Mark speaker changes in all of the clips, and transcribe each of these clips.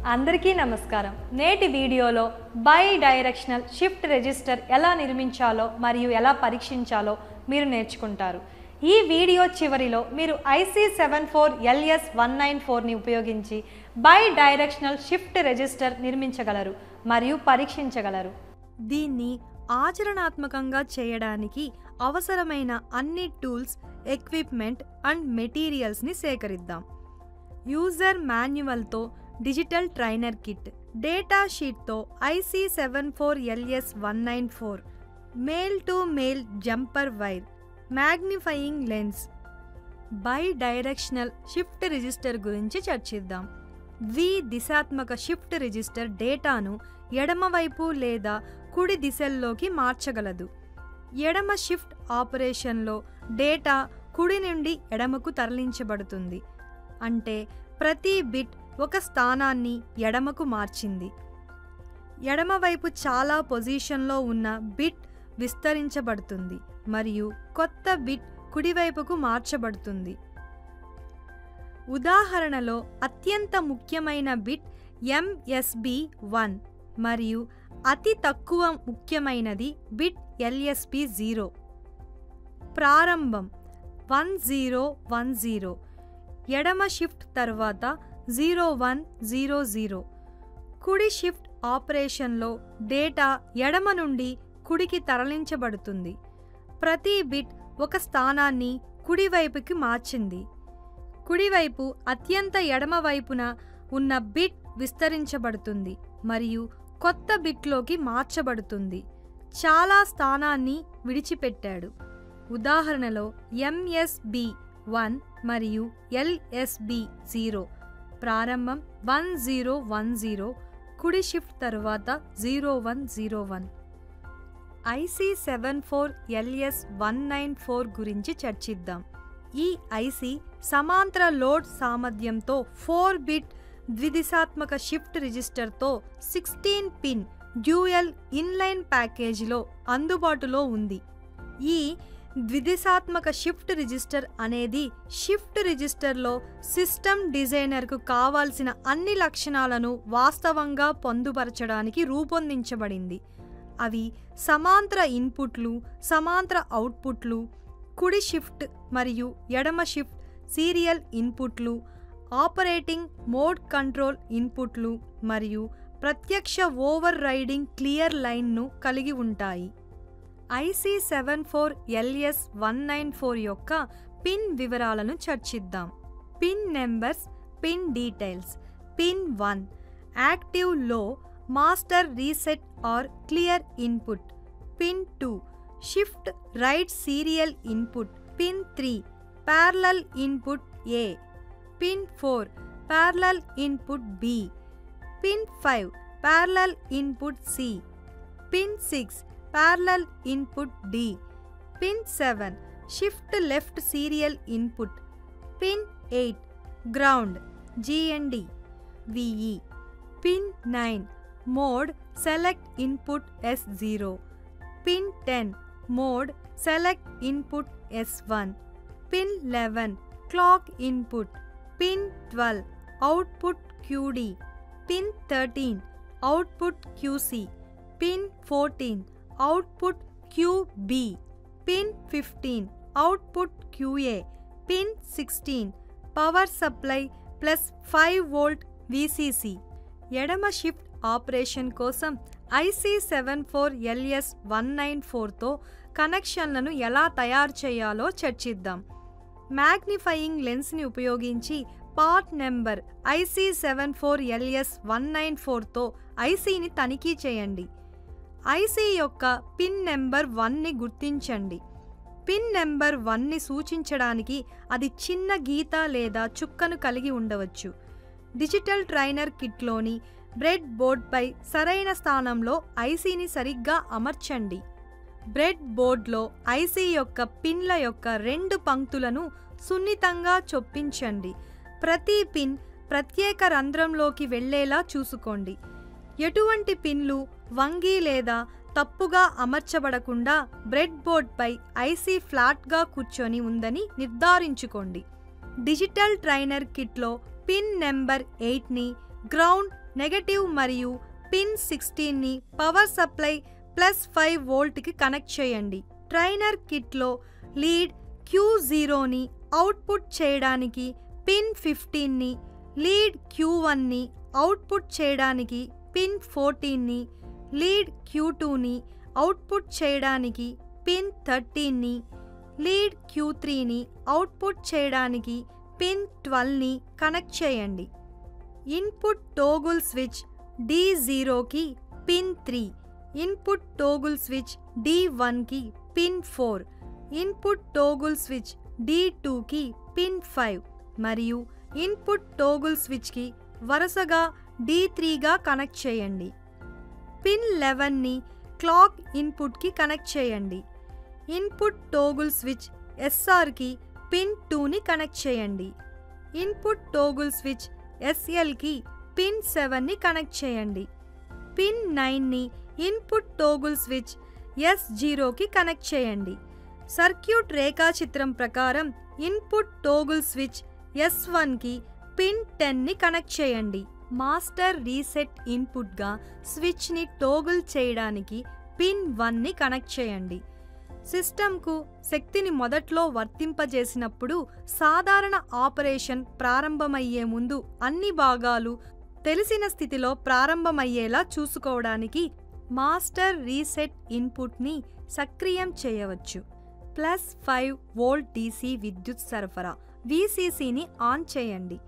Speaker 1: అందరికీ నమస్కారం. నేటి వీడియోలో బై డైరెక్షనల్ షిఫ్ట్ రిజిస్టర్ ఎలా నిర్మించాలో మరియు ఎలా పరీక్షించాలో మీరు నేర్చుకుంటారు. ఈ వీడియో చివరిలో మీరు IC74LS194ని ఉపయోగించి బై డైరెక్షనల్ షిఫ్ట్ రిజిస్టర్ నిర్మించగలరు మరియు పరీక్షించగలరు. దీన్ని ఆచరణాత్మకంగా చేయడానికి అవసరమైన అన్ని టూల్స్, ఎక్విప్మెంట్ అండ్ మెటీరియల్స్ని సేకరిద్దాం. యూజర్ మాన్యువల్తో డిజిటల్ ట్రైనర్ కిట్, డేటా షీట్తో IC74LS194, male to male jumper wire, magnifying lens. Bidirectional shift register గురించి చర్చిద్దాం. దిశాత్మక షిఫ్ట్ రిజిస్టర్ డేటాను ఎడమవైపు లేదా కుడి దిశల్లోకి మార్చగలదు. ఎడమ షిఫ్ట్ ఆపరేషన్లో డేటా కుడి నుండి ఎడమకు తరలించబడుతుంది. అంటే ప్రతి బిట్ ఒక స్థానాన్ని ఎడమకు మార్చింది. ఎడమవైపు చాలా పొజిషన్లో ఉన్న బిట్ విస్తరించబడుతుంది మరియు కొత్త బిట్ కుడివైపుకు మార్చబడుతుంది. ఉదాహరణలో అత్యంత ముఖ్యమైన బిట్ MSB1 మరియు అతి తక్కువ ముఖ్యమైనది బిట్ LSB0. ప్రారంభం 1010, ఎడమ షిఫ్ట్ తర్వాత 0100. కుడి షిఫ్ట్ ఆపరేషన్లో డేటా ఎడమ నుండి కుడికి తరలించబడుతుంది. ప్రతి బిట్ ఒక స్థానాన్ని కుడివైపుకి మార్చింది. కుడివైపు అత్యంత ఎడమ వైపున ఉన్న బిట్ విస్తరించబడుతుంది మరియు కొత్త బిట్లోకి మార్చబడుతుంది. చాలా స్థానాన్ని విడిచిపెట్టాడు. ఉదాహరణలో MSB1 మరియు LSB0. ప్రారంభం 1010, కుడి షిఫ్ట్ తర్వాత 0101. IC74LS194 గురించి చర్చిద్దాం. ఈ IC సమాంతర లోడ్ సామర్థ్యంతో 4-బిట్ ద్విదిశాత్మక షిఫ్ట్ రిజిస్టర్తో 16-పిన్ డ్యూయల్ ఇన్లైన్ ప్యాకేజీలో అందుబాటులో ఉంది. ఈ ద్విదిశాత్మక షిఫ్ట్ రిజిస్టర్ అనేది షిఫ్ట్ రిజిస్టర్లో సిస్టమ్ డిజైనర్కు కావాల్సిన అన్ని లక్షణాలను వాస్తవంగా పొందుపరచడానికి రూపొందించబడింది. అవి సమాంతర ఇన్పుట్లు, సమాంతర అవుట్పుట్లు, కుడి షిఫ్ట్ మరియు ఎడమ షిఫ్ట్ సీరియల్ ఇన్పుట్లు, ఆపరేటింగ్ మోడ్ కంట్రోల్ ఇన్పుట్లు మరియు ప్రత్యక్ష ఓవర్ రైడింగ్ క్లియర్ లైన్ను కలిగి ఉంటాయి. IC74LS194 యొక్క పిన్ వివరాలను చర్చిద్దాం. Pin numbers, pin details. Pin 1 active low master reset or clear input. Pin 2 shift right serial input. Pin 3 parallel input A. Pin 4 parallel input B. Pin 5 parallel input C. Pin 6 parallel input D. Pin 7 shift left serial input. Pin 8 ground GND VE. Pin 9 mode select input S0. Pin 10 mode select input S1. Pin 11 clock input. Pin 12 output QD. Pin 13 output QC. Pin 14 output QB. Pin 15 output QA. Pin 16 power supply plus 5 volt VCC. ఎడమ shift operation కోసం IC74LS194తో కనెక్షన్లను ఎలా తయారు చేయాలో చర్చిద్దాం. Magnifying లెన్స్ని ఉపయోగించి part number IC74LS194తో ICని తనిఖీ చేయండి. IC యొక్క పిన్ నెంబర్ 1ని గుర్తించండి. పిన్ నెంబర్ 1ని సూచించడానికి అది చిన్న గీత లేదా చుక్కను కలిగి ఉండవచ్చు. డిజిటల్ ట్రైనర్ కిట్లోని బ్రెడ్ బోర్డ్పై సరైన స్థానంలో ICని సరిగ్గా అమర్చండి. బ్రెడ్ బోర్డ్లో IC యొక్క పిన్ల యొక్క 2 పంక్తులను సున్నితంగా చొప్పించండి. ప్రతి పిన్ ప్రత్యేక రంధ్రంలోకి వెళ్లేలా చూసుకోండి. ఎటువంటి పిన్లు వంగి లేదా తప్పుగా అమర్చబడకుండా బ్రెడ్ బోర్డ్పై IC ఫ్లాట్గా కూర్చొని ఉందని నిర్ధారించుకోండి. డిజిటల్ ట్రైనర్ కిట్లో పిన్ నెంబర్ 8ని గ్రౌండ్ నెగటివ్ మరియు పిన్ 16ని పవర్ సప్లై +5 వోల్ట్కి కనెక్ట్ చేయండి. ట్రైనర్ కిట్లో లీడ్ Q0ని అవుట్పుట్ చేయడానికి పిన్ 15ని, లీడ్ Q1ని అవుట్పుట్ చేయడానికి పిన్ 14ని, లీడ్ Q2ని అవుట్పుట్ చేయడానికి పిన్ 13ని, లీడ్ Q3ని అవుట్పుట్ చేయడానికి పిన్ 12ని కనెక్ట్ చేయండి. ఇన్పుట్ టోగుల్ స్విచ్ D0కి పిన్ 3, ఇన్పుట్ టోగుల్ స్విచ్ D1కి పిన్ 4, ఇన్పుట్ టోగుల్ స్విచ్ D2కి పిన్ 5 మరియు ఇన్పుట్ టోగుల్ స్విచ్కి వరుసగా D3గా కనెక్ట్ చేయండి. పిన్ 11ని క్లాక్ ఇన్పుట్కి కనెక్ట్ చేయండి. ఇన్పుట్ టోగుల్ స్విచ్ SRకి పిన్ 2ని కనెక్ట్ చేయండి. ఇన్పుట్ టోగుల్ స్విచ్ SLకి పిన్ 7ని కనెక్ట్ చేయండి. పిన్ 9ని ఇన్పుట్ టోగుల్ స్విచ్ S0కి కనెక్ట్ చేయండి. సర్క్యూట్ రేఖాచిత్రం ప్రకారం ఇన్పుట్ టోగుల్ స్విచ్ S1కి పిన్ 10ని కనెక్ట్ చేయండి. మాస్టర్ రీసెట్ ఇన్పుట్గా స్విచ్ని టోగుల్ చేయడానికి పిన్ 1ని కనెక్ట్ చేయండి. సిస్టమ్కు శక్తిని మొదట్లో వర్తింపజేసినప్పుడు సాధారణ ఆపరేషన్ ప్రారంభమయ్యే ముందు అన్ని భాగాలు తెలిసిన స్థితిలో ప్రారంభమయ్యేలా చూసుకోవడానికి మాస్టర్ రీసెట్ ఇన్పుట్ని సక్రియం చేయవచ్చు. +5 వోల్ట్ DC విద్యుత్ సరఫరా VCCని ఆన్ చేయండి.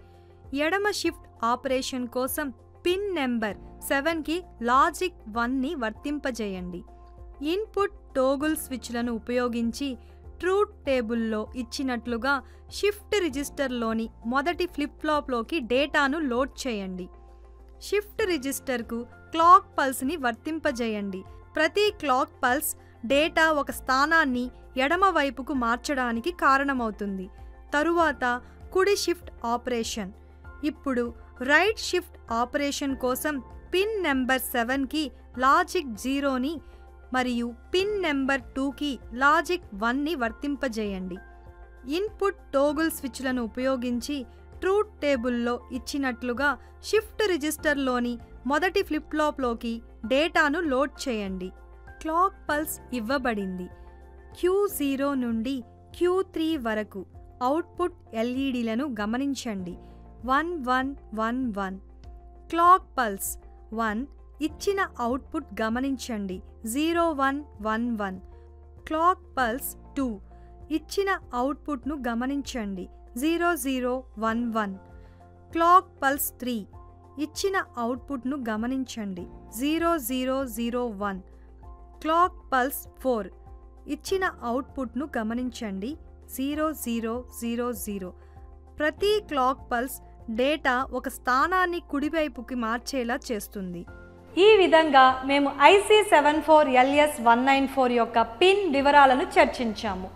Speaker 1: ఎడమ షిఫ్ట్ ఆపరేషన్ కోసం పిన్ నెంబర్ 7కి లాజిక్ 1ని వర్తింపజేయండి. ఇన్పుట్ టోగుల్ స్విచ్లను ఉపయోగించి ట్రూత్ టేబుల్లో ఇచ్చినట్లుగా షిఫ్ట్ రిజిస్టర్లోని మొదటి ఫ్లిప్ ఫ్లాప్లోకి డేటాను లోడ్ చేయండి. షిఫ్ట్ రిజిస్టర్కు క్లాక్ పల్స్ని వర్తింపజేయండి. ప్రతి క్లాక్ పల్స్ డేటా ఒక స్థానాన్ని ఎడమ వైపుకు మార్చడానికి కారణమవుతుంది. తరువాత కుడి షిఫ్ట్ ఆపరేషన్. ఇప్పుడు రైట్ షిఫ్ట్ ఆపరేషన్ కోసం పిన్ నెంబర్ 7కి లాజిక్ 0ని మరియు పిన్ నెంబర్ 2కి లాజిక్ 1ని వర్తింపజేయండి. ఇన్పుట్ టోగుల్ స్విచ్లను ఉపయోగించి ట్రూత్ టేబుల్లో ఇచ్చినట్లుగా షిఫ్ట్ రిజిస్టర్లోని మొదటి ఫ్లిప్ ఫ్లాప్లోకి డేటాను లోడ్ చేయండి. క్లాక్ పల్స్ ఇవ్వబడింది. Q0 నుండి Q3 వరకు అవుట్పుట్ LEDలను గమనించండి. 1111 క్లాక్ పల్స్ 1 ఇచ్చిన అవుట్పుట్ గమనించండి. 0111 క్లాక్ పల్స్ 2 ఇచ్చిన అవుట్పుట్ను గమనించండి. 0011 క్లాక్ పల్స్ 3 ఇచ్చిన అవుట్పుట్ను గమనించండి. 0001 క్లాక్ పల్స్ 4 ఇచ్చిన అవుట్పుట్ను గమనించండి. 0000 ప్రతి క్లాక్ పల్స్ డేటా ఒక స్థానాన్ని కుడివైపుకి మార్చేలా చేస్తుంది. ఈ విధంగా మేము IC74LS194 యొక్క పిన్ వివరాలను చర్చించాము.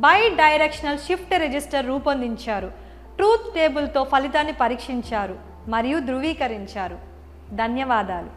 Speaker 1: బై డైరెక్షనల్ షిఫ్ట్ రిజిస్టర్ రూపొందించారు. ట్రూత్ టేబుల్తో ఫలితాన్ని పరీక్షించారు మరియు ధృవీకరించారు. ధన్యవాదాలు.